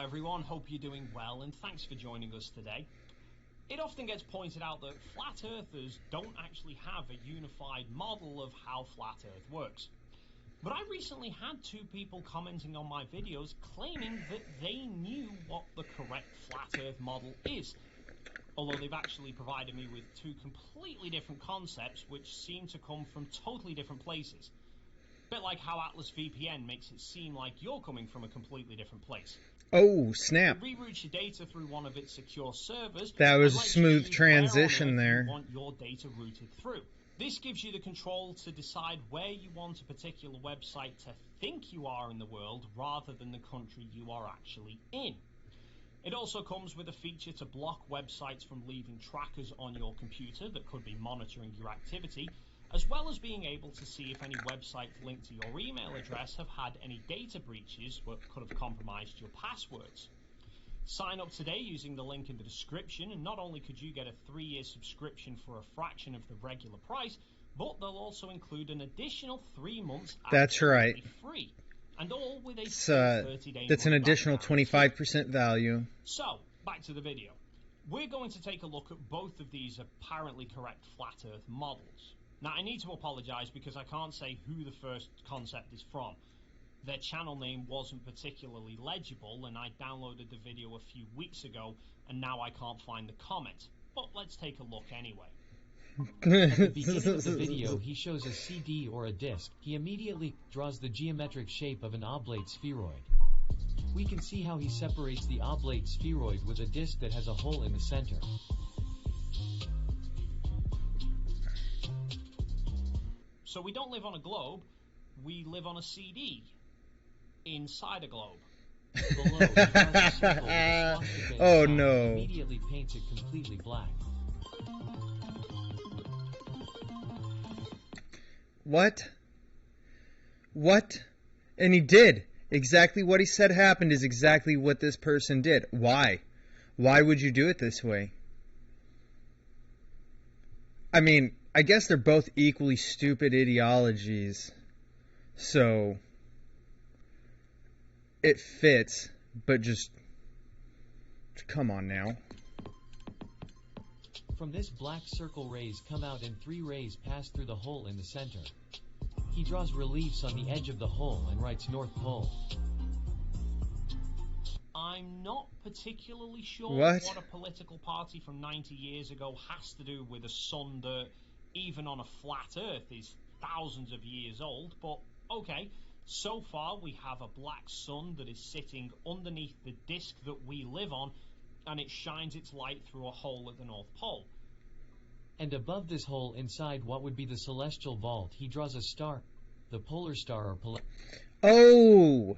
everyone, hope you're doing well and thanks for joining us today. It often gets pointed out that flat earthers don't actually have a unified model of how flat earth works. But I recently had two people commenting on my videos claiming that they knew what the correct flat earth model is, although they've actually provided me with two completely different concepts which seem to come from totally different places. A bit like how Atlas VPN makes it seem like you're coming from a completely different place. Oh, snap. It reroutes your data through one of its secure servers. That was a and lets smooth you choose transition where on Earth there. you want your data routed through. This gives you the control to decide where you want a particular website to think you are in the world rather than the country you are actually in. It also comes with a feature to block websites from leaving trackers on your computer that could be monitoring your activity, as well as being able to see if any websites linked to your email address have had any data breaches that could have compromised your passwords. Sign up today using the link in the description, and not only could you get a 3-year subscription for a fraction of the regular price, but they'll also include an additional 3 months That's right. free. And all with a 30-day That's an additional 25% value. So, back to the video. We're going to take a look at both of these apparently correct flat earth models. Now, I need to apologize because I can't say who the first concept is from. Their channel name wasn't particularly legible, and I downloaded the video a few weeks ago, and now I can't find the comment. But let's take a look anyway. At the beginning of the video, he shows a CD or a disc. He immediately draws the geometric shape of an oblate spheroid. We can see how he separates the oblate spheroid with a disc that has a hole in the center. So we don't live on a globe, we live on a CD inside a globe. Below, he draws a circle with a swastika Oh, inside. no. He immediately paints it completely black. What? What? And he did. Exactly what he said happened is exactly what this person did. Why? Why would you do it this way? I mean, I guess they're both equally stupid ideologies. So it fits, but just come on now. From this black circle, rays come out and 3 rays pass through the hole in the center. He draws reliefs on the edge of the hole and writes North Pole. I'm not particularly sure What? a political party from 90 years ago has to do with a sun that, even on a flat earth, is thousands of years old, but okay. So far we have a black sun that is sitting underneath the disk that we live on, and it shines its light through a hole at the North Pole. And above this hole, inside what would be the celestial vault, he draws a star, the polar star or Oh,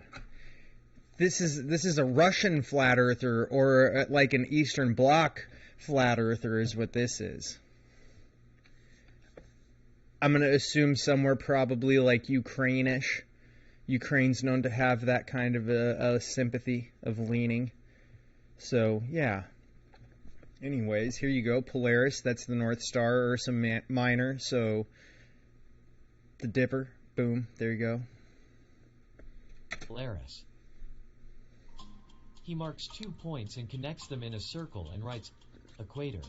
this is a Russian flat earther, or like an Eastern Bloc flat earther is what this is. I'm going to assume somewhere probably like Ukraine-ish. Ukraine's known to have that kind of a sympathy of leaning. So, yeah. Anyways, here you go. Polaris, that's the North Star, Ursa Minor. So, the Dipper, boom, there you go. Polaris. He marks 2 points and connects them in a circle and writes equator.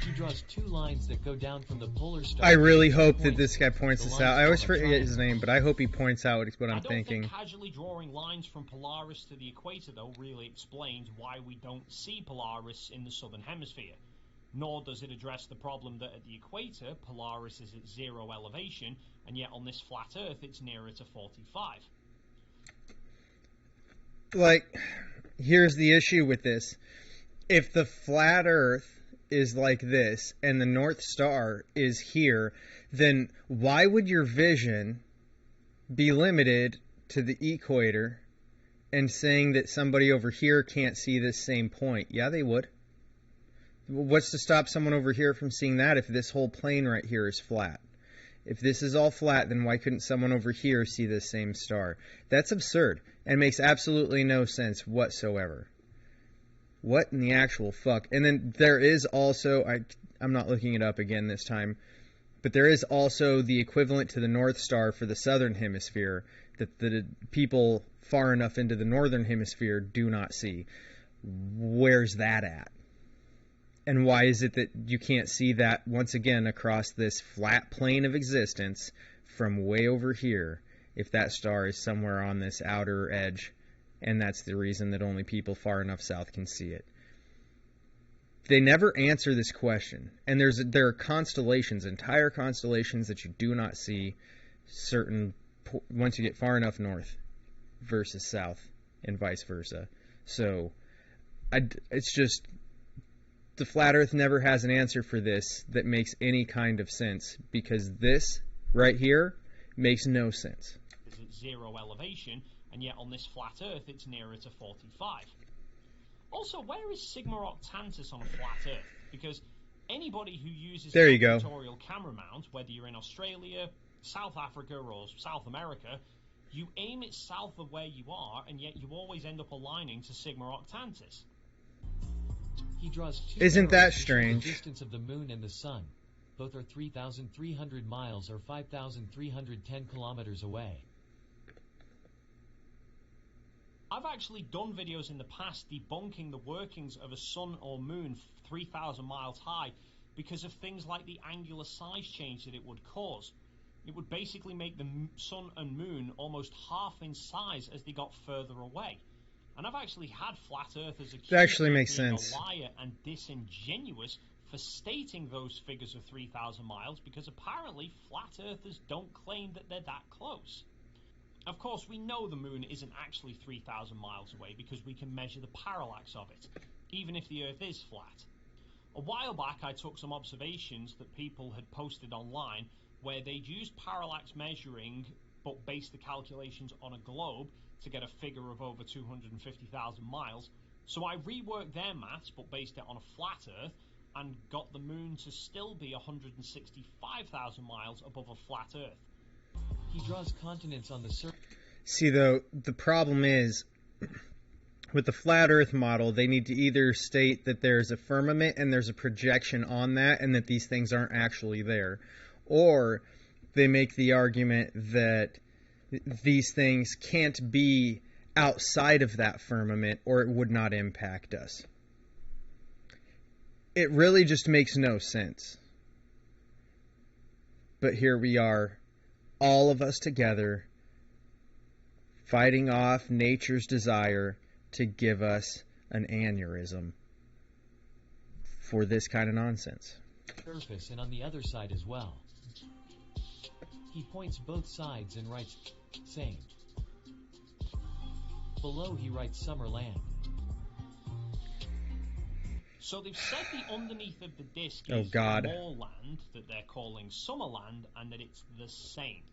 He draws 2 lines that go down from the polar star. I really hope that this guy points this out. I always forget his name, but I hope he points out what I'm thinking. I don't think casually drawing lines from Polaris to the equator, though, really explains why we don't see Polaris in the southern hemisphere. Nor does it address the problem that at the equator, Polaris is at 0 elevation, and yet on this flat Earth, it's nearer to 45. Like, here's the issue with this. If the flat Earth is like this, and the North Star is here, then why would your vision be limited to the equator and saying that somebody over here can't see this same point? Yeah, they would. What's to stop someone over here from seeing that if this whole plane right here is flat? If this is all flat, then why couldn't someone over here see this same star? That's absurd and makes absolutely no sense whatsoever. What in the actual fuck? And then there is also, I'm not looking it up again this time, but there is also the equivalent to the North Star for the Southern Hemisphere that the people far enough into the northern hemisphere do not see. Where's that at? And why is it that you can't see that once again across this flat plane of existence from way over here if that star is somewhere on this outer edge, and that's the reason that only people far enough south can see it? They never answer this question. And there are constellations, entire constellations that you do not see once you get far enough north versus south and vice versa. So it's just the flat earth never has an answer for this that makes any kind of sense, because this right here makes no sense. It's at 0 elevation, and yet on this flat earth it's nearer to 45. Also, where is Sigma Octantis on a flat earth? Because anybody who uses an equatorial camera mount, whether you're in Australia, South Africa or South America, you aim it south of where you are, and yet you always end up aligning to Sigma Octantis. He draws two Isn't that arrows to show strange? the distance of the moon and the sun. Both are 3,300 miles or 5,310 kilometers away. I've actually done videos in the past debunking the workings of a sun or moon 3,000 miles high because of things like the angular size change that it would cause. It would basically make the sun and moon almost half in size as they got further away. And I've actually had flat earthers accused That actually of makes being sense. a liar and disingenuous for stating those figures of 3,000 miles, because apparently flat earthers don't claim that they're that close. Of course, we know the moon isn't actually 3,000 miles away because we can measure the parallax of it, even if the Earth is flat. A while back, I took some observations that people had posted online where they'd used parallax measuring but based the calculations on a globe to get a figure of over 250,000 miles. So I reworked their maths but based it on a flat Earth and got the moon to still be 165,000 miles above a flat Earth. He draws continents on the surface. See, though, the problem is, with the flat Earth model, they need to either state that there's a firmament and there's a projection on that and that these things aren't actually there, or they make the argument that these things can't be outside of that firmament or it would not impact us. It really just makes no sense. But here we are, all of us together, fighting off nature's desire to give us an aneurysm for this kind of nonsense. And on the other side as well. He points both sides and writes, same. Below he writes Summerland. So they've said the underneath of the disc Oh, is God. more land that they're calling Summerland and that it's the same.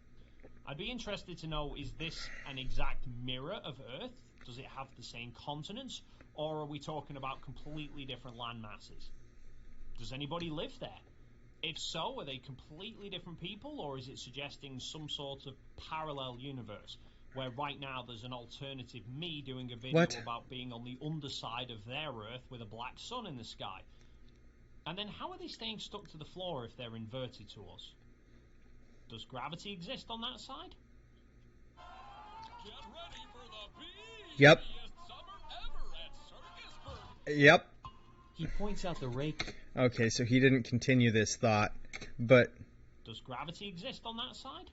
I'd be interested to know, is this an exact mirror of Earth? Does it have the same continents? Or are we talking about completely different land masses? Does anybody live there? If so, are they completely different people, or is it suggesting some sort of parallel universe where right now there's an alternative me doing a video about being on the underside of their Earth with a black sun in the sky? And then how are they staying stuck to the floor if they're inverted to us? Does gravity exist on that side? Get ready for the Yep. busiest summer ever at Circusburg. Yep. He points out the rake. Okay, so he didn't continue this thought, but... Does gravity exist on that side?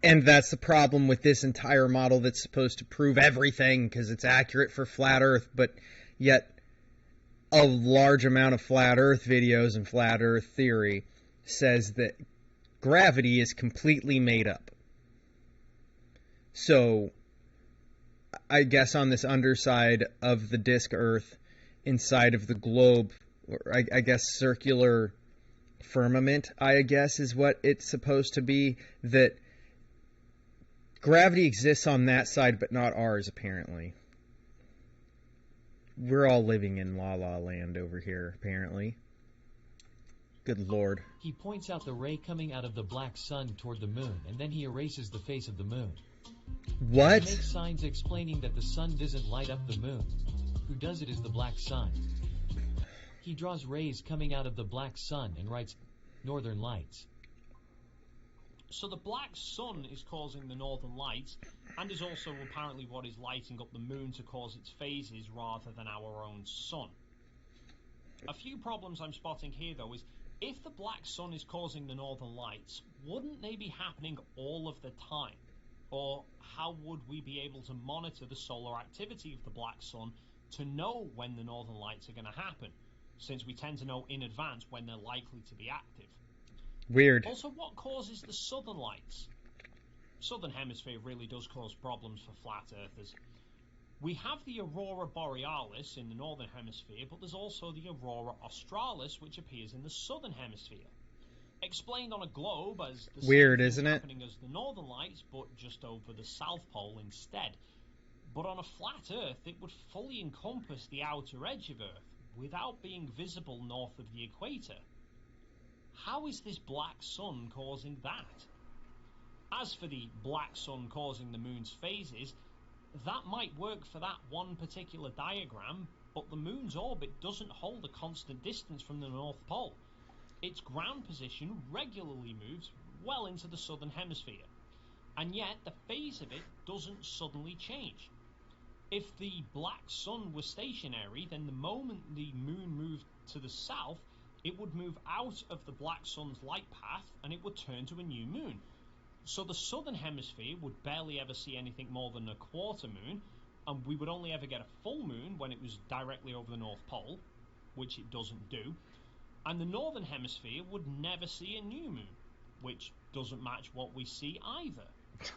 And that's the problem with this entire model that's supposed to prove everything because it's accurate for flat Earth, but yet a large amount of flat Earth videos and flat Earth theory says that gravity is completely made up. So I guess on this underside of the disk Earth, inside of the globe, or I guess circular firmament, I guess is what it's supposed to be, that gravity exists on that side, but not ours, apparently. We're all living in La La Land over here, apparently. Good Lord. He points out the ray coming out of the black sun toward the moon, and then he erases the face of the moon. What? He makes signs explaining that the sun doesn't light up the moon. Who does it is the black sun. He draws rays coming out of the black sun and writes Northern Lights. So the black sun is causing the northern lights, and is also apparently what is lighting up the moon to cause its phases rather than our own sun. A few problems I'm spotting here though is, if the black sun is causing the northern lights, wouldn't they be happening all of the time? Or how would we be able to monitor the solar activity of the black sun to know when the northern lights are going to happen, since we tend to know in advance when they're likely to be active? Weird. Also, what causes the southern lights? Southern hemisphere really does cause problems for flat earthers. We have the aurora borealis in the northern hemisphere, but there's also the aurora australis, which appears in the southern hemisphere. Explained on a globe as the Weird, same thing isn't it? happening as the northern lights, but just over the south pole instead. But on a flat earth, it would fully encompass the outer edge of Earth without being visible north of the equator. How is this black sun causing that? As for the black sun causing the moon's phases, that might work for that one particular diagram, but the moon's orbit doesn't hold a constant distance from the North Pole. Its ground position regularly moves well into the southern hemisphere, and yet the phase of it doesn't suddenly change. If the black sun was stationary, then the moment the moon moved to the south, it would move out of the black sun's light path and it would turn to a new moon. So the southern hemisphere would barely ever see anything more than a quarter moon, and we would only ever get a full moon when it was directly over the North Pole, which it doesn't do. And the northern hemisphere would never see a new moon, which doesn't match what we see either.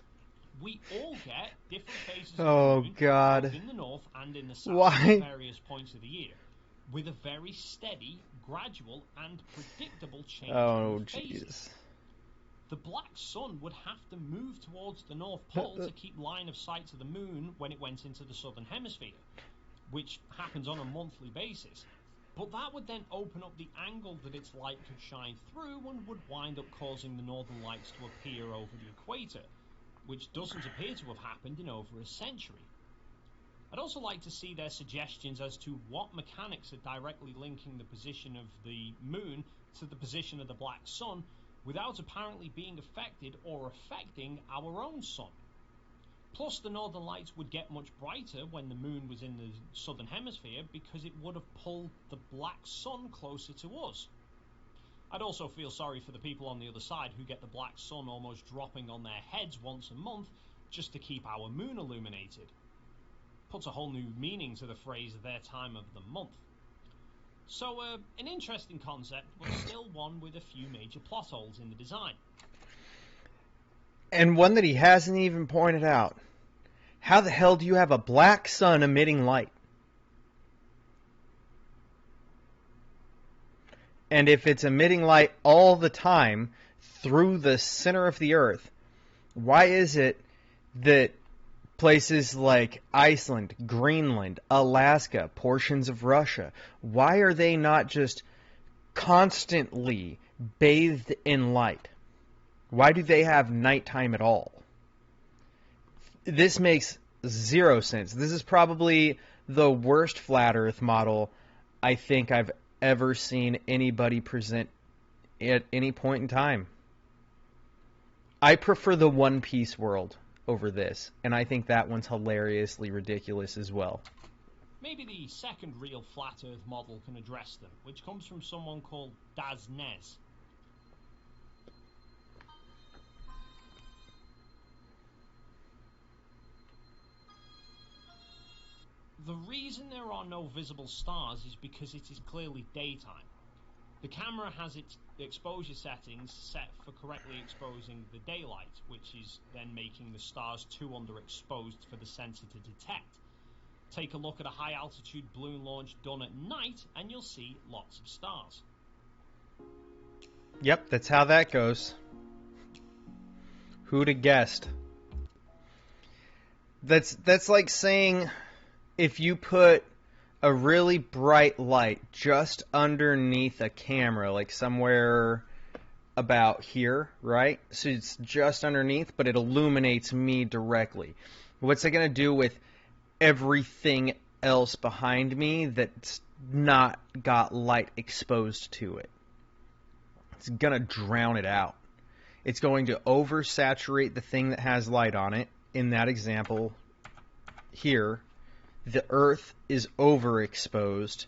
We all get different phases of the moon, God. both in the north and in the south Why? at various points of the year, with a very steady, gradual, and predictable change in the phases. jeez. The black sun would have to move towards the North Pole to keep line of sight to the moon when it went into the southern hemisphere, which happens on a monthly basis. But that would then open up the angle that its light could shine through and would wind up causing the northern lights to appear over the equator, which doesn't appear to have happened in over a century. I'd also like to see their suggestions as to what mechanics are directly linking the position of the moon to the position of the black sun, without apparently being affected or affecting our own sun. Plus, the northern lights would get much brighter when the moon was in the southern hemisphere because it would have pulled the black sun closer to us. I'd also feel sorry for the people on the other side who get the black sun almost dropping on their heads once a month just to keep our moon illuminated. Puts a whole new meaning to the phrase their time of the month. So, an interesting concept, but still one with a few major plot holes in the design. And one that he hasn't even pointed out. How the hell do you have a black sun emitting light? And if it's emitting light all the time through the center of the Earth, why is it that places like Iceland, Greenland, Alaska, portions of Russia, why are they not just constantly bathed in light? Why do they have nighttime at all? This makes zero sense. This is probably the worst flat Earth model I think I've ever seen anybody present at any point in time. I prefer the One Piece world over this, and I think that one's hilariously ridiculous as well. Maybe the second real flat Earth model can address them, which comes from someone called Daz Nez. The reason there are no visible stars is because it is clearly daytime. The camera has its exposure settings set for correctly exposing the daylight, which is then making the stars too underexposed for the sensor to detect. Take a look at a high altitude balloon launch done at night and you'll see lots of stars. Yep, that's how that goes. Who'd have guessed? That's like saying if you put a really bright light just underneath a camera, like somewhere about here, right? So it's just underneath, but it illuminates me directly. What's it going to do with everything else behind me that's not got light exposed to it? It's going to drown it out. It's going to oversaturate the thing that has light on it. In that example here, the Earth is overexposed,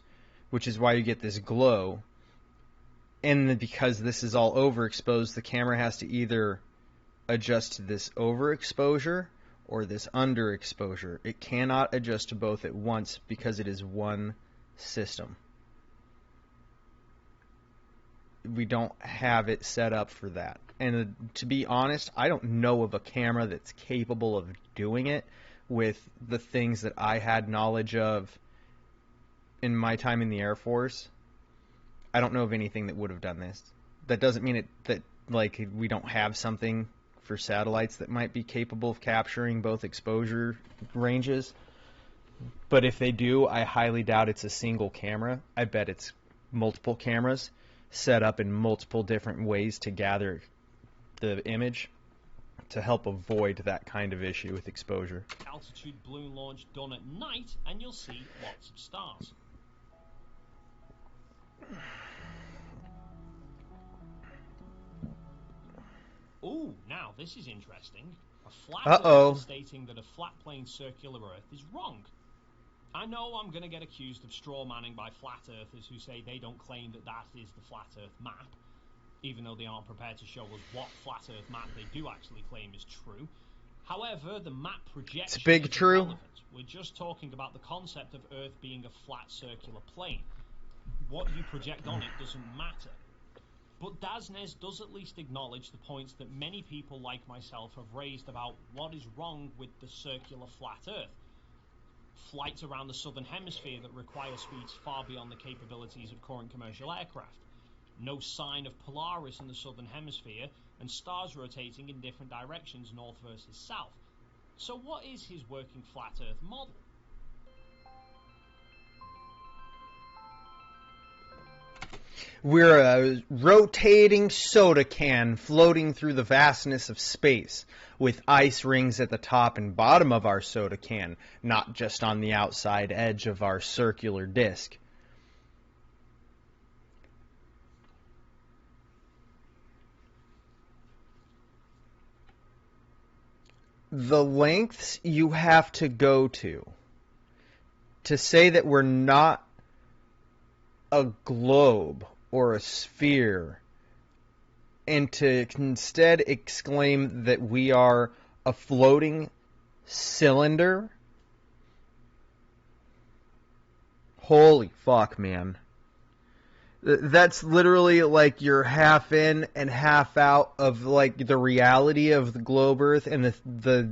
which is why you get this glow. And because this is all overexposed, the camera has to either adjust to this overexposure or this underexposure. It cannot adjust to both at once because it is one system. We don't have it set up for that. And to be honest, I don't know of a camera that's capable of doing it with the things that I had knowledge of in my time in the Air Force. I don't know of anything that would have done this. That doesn't mean that like we don't have something for satellites that might be capable of capturing both exposure ranges. But if they do, I highly doubt it's a single camera. I bet it's multiple cameras set up in multiple different ways to gather the image to help avoid that kind of issue with exposure. Altitude balloon launch done at night, and you'll see lots of stars. Ooh, now this is interesting. A flat earther stating that a flat-plane circular Earth is wrong. I know I'm going to get accused of straw manning by flat earthers who say they don't claim that that is the flat Earth map, even though they aren't prepared to show us what flat Earth map they do actually claim is true. However, the map projection is big true. Irrelevant. We're just talking about the concept of Earth being a flat circular plane. What you project on it doesn't matter. But DasNez does at least acknowledge the points that many people like myself have raised about what is wrong with the circular flat Earth. Flights around the southern hemisphere that require speeds far beyond the capabilities of current commercial aircraft. No sign of Polaris in the southern hemisphere, and stars rotating in different directions, north versus south. So what is his working flat Earth model? We're a rotating soda can floating through the vastness of space, with ice rings at the top and bottom of our soda can, not just on the outside edge of our circular disc. The lengths you have to go to say that we're not a globe or a sphere, and to instead exclaim that we are a floating cylinder. Holy fuck, man. That's literally like you're half in and half out of like the reality of the globe Earth and the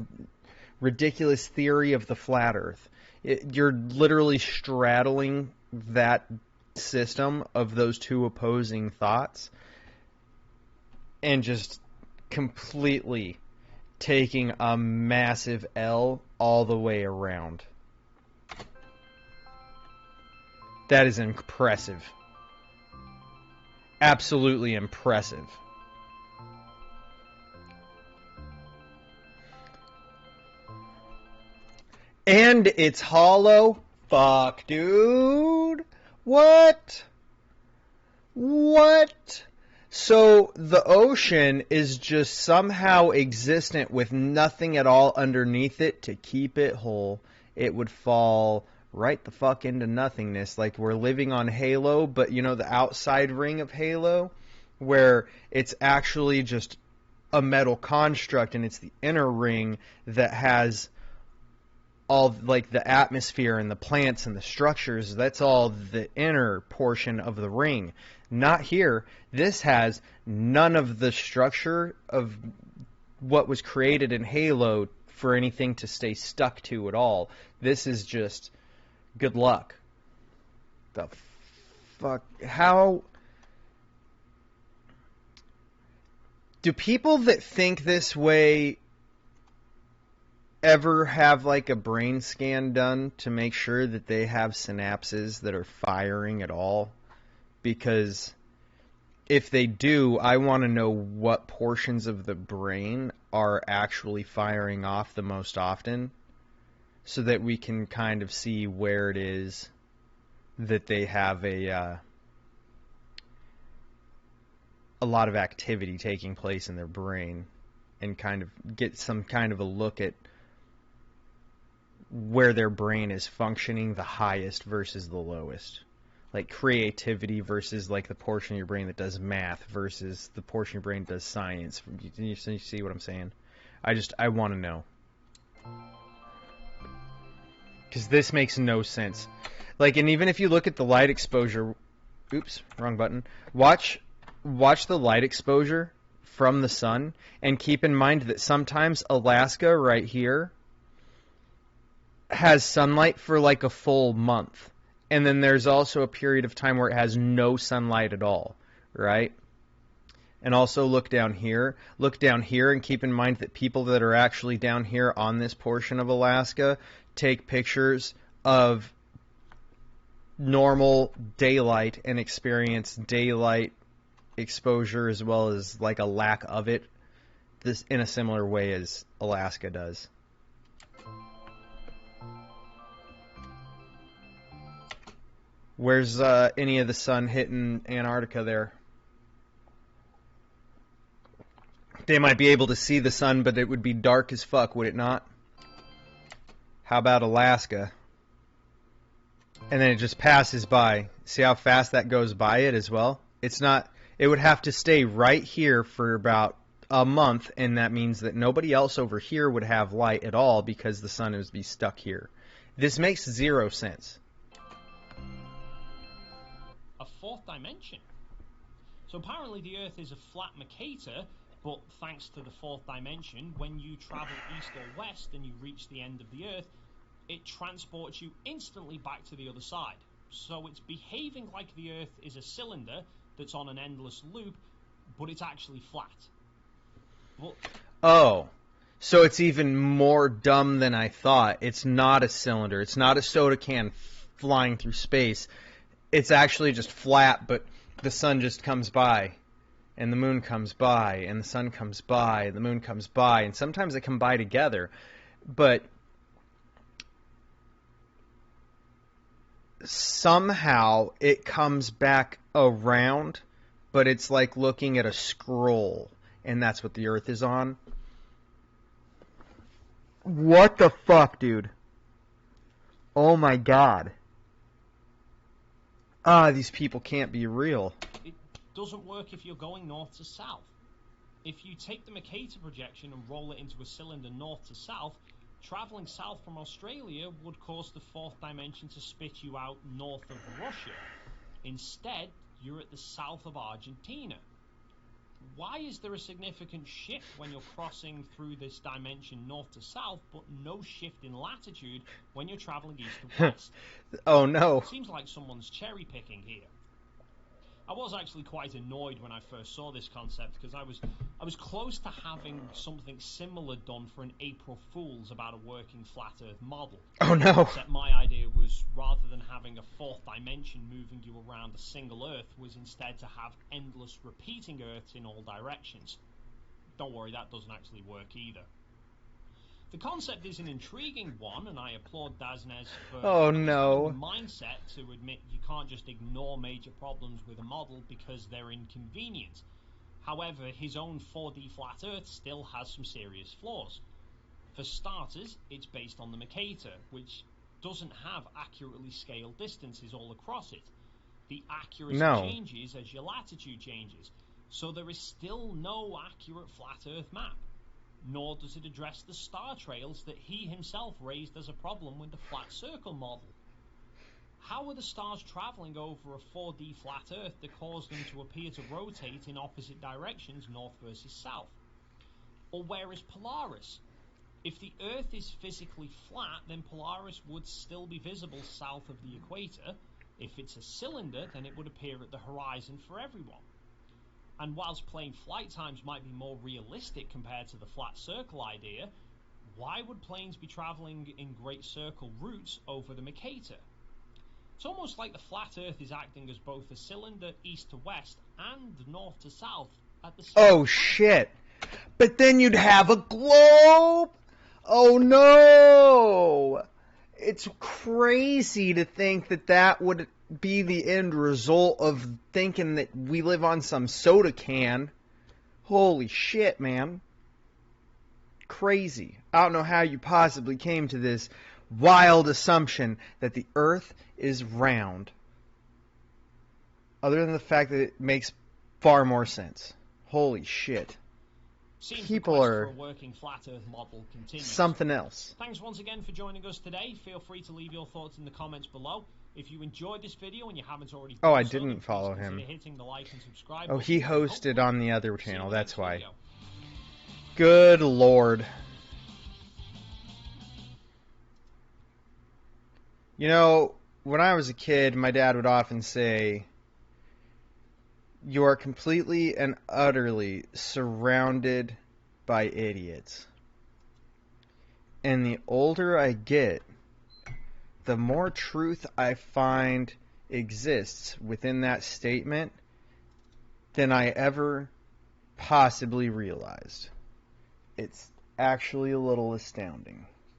ridiculous theory of the flat Earth. You're literally straddling that system of those two opposing thoughts and just completely taking a massive L all the way around. That is impressive. Absolutely impressive. And it's hollow? Fuck, dude. What? So the ocean is just somehow existent with nothing at all underneath it to keep it whole. It would fall right the fuck into nothingness, like we're living on Halo, but you know the outside ring of Halo, where it's actually just a metal construct and it's the inner ring that has all like the atmosphere and the plants and the structures. That's all the inner portion of the ring. Not here. This has none of the structure of what was created in Halo for anything to stay stuck to at all. This is just good luck. The fuck? How do people that think this way ever have like a brain scan done to make sure that they have synapses that are firing at all? Because if they do, I want to know what portions of the brain are actually firing off the most often, so that we can kind of see where it is that they have a a lot of activity taking place in their brain and kind of get some kind of a look at where their brain is functioning the highest versus the lowest. Like creativity versus like the portion of your brain that does math versus the portion of your brain that does science. You see what I'm saying? I want to know. Because this makes no sense. Like, and even if you look at the light exposure, oops, wrong button. Watch the light exposure from the sun, and keep in mind that sometimes Alaska right here has sunlight for like a full month. And then there's also a period of time where it has no sunlight at all, right? And also look down here and keep in mind that people that are actually down here on this portion of Alaska take pictures of normal daylight and experience daylight exposure as well as like a lack of it, this in a similar way as Alaska does. Where's any of the sun hitting Antarctica there? They might be able to see the sun, but it would be dark as fuck, would it not? How about Alaska? And then it just passes by. See how fast that goes by it as well? It's not... It would have to stay right here for about a month, and that means that nobody else over here would have light at all because the sun would be stuck here. This makes zero sense. A fourth dimension. So apparently the Earth is a flat Mercator, but thanks to the fourth dimension, when you travel east or west and you reach the end of the Earth, it transports you instantly back to the other side. So it's behaving like the Earth is a cylinder that's on an endless loop, but it's actually flat. But oh, so it's even more dumb than I thought. It's not a cylinder. It's not a soda can flying through space. It's actually just flat, but the sun just comes by, and the moon comes by, and the sun comes by, and the moon comes by, and sometimes they come by together. But somehow it comes back around, but it's like looking at a scroll, and that's what the Earth is on. What the fuck, dude? Oh my god. These people can't be real. it doesn't work if you're going north to south. If you take the Mercator projection and roll it into a cylinder north to south, travelling south from Australia would cause the fourth dimension to spit you out north of Russia. Instead, you're at the south of Argentina. Why is there a significant shift when you're crossing through this dimension north to south, but no shift in latitude when you're travelling east to west? Oh no. Seems like someone's cherry picking here. I was actually quite annoyed when I first saw this concept because I was close to having something similar done for an April Fool's about a working flat Earth model. Oh no. Except my idea was, rather than having a fourth dimension moving you around a single Earth, was instead to have endless repeating Earths in all directions. Don't worry, that doesn't actually work either. The concept is an intriguing one, and I applaud Dasnes for the mindset to admit you can't just ignore major problems with a model because they're inconvenient. However, his own 4D flat Earth still has some serious flaws. For starters, it's based on the Mercator, which doesn't have accurately scaled distances all across it. The accuracy changes as your latitude changes, so there is still no accurate flat Earth map. Nor does it address the star trails that he himself raised as a problem with the flat circle model. How are the stars travelling over a 4D flat Earth that caused them to appear to rotate in opposite directions, north versus south? Or where is Polaris? If the Earth is physically flat, then Polaris would still be visible south of the equator. If it's a cylinder, then it would appear at the horizon for everyone. And whilst plane flight times might be more realistic compared to the flat circle idea, why would planes be travelling in great circle routes over the Mercator? It's almost like the flat Earth is acting as both a cylinder east to west and north to south at the same time. Oh shit! But then you'd have a globe! Oh no! it's crazy to think that that would be the end result of thinking that we live on some soda can. Holy shit, man. Crazy. I don't know how you possibly came to this wild assumption that the Earth is round. Other than the fact that it makes far more sense. Holy shit. People are for a working flat Earth model continues. Something else. Thanks once again for joining us today. Feel free to leave your thoughts in the comments below. If you enjoyed this video and you haven't already done I so, didn't then please follow consider him. hitting the like and subscribe Oh, button. he And hosted hopefully on the other see you channel, in the that's next why. video. Good lord. You know, when I was a kid, my dad would often say, "You are completely and utterly surrounded by idiots." And the older I get, the more truth I find exists within that statement than I ever possibly realized. It's actually a little astounding.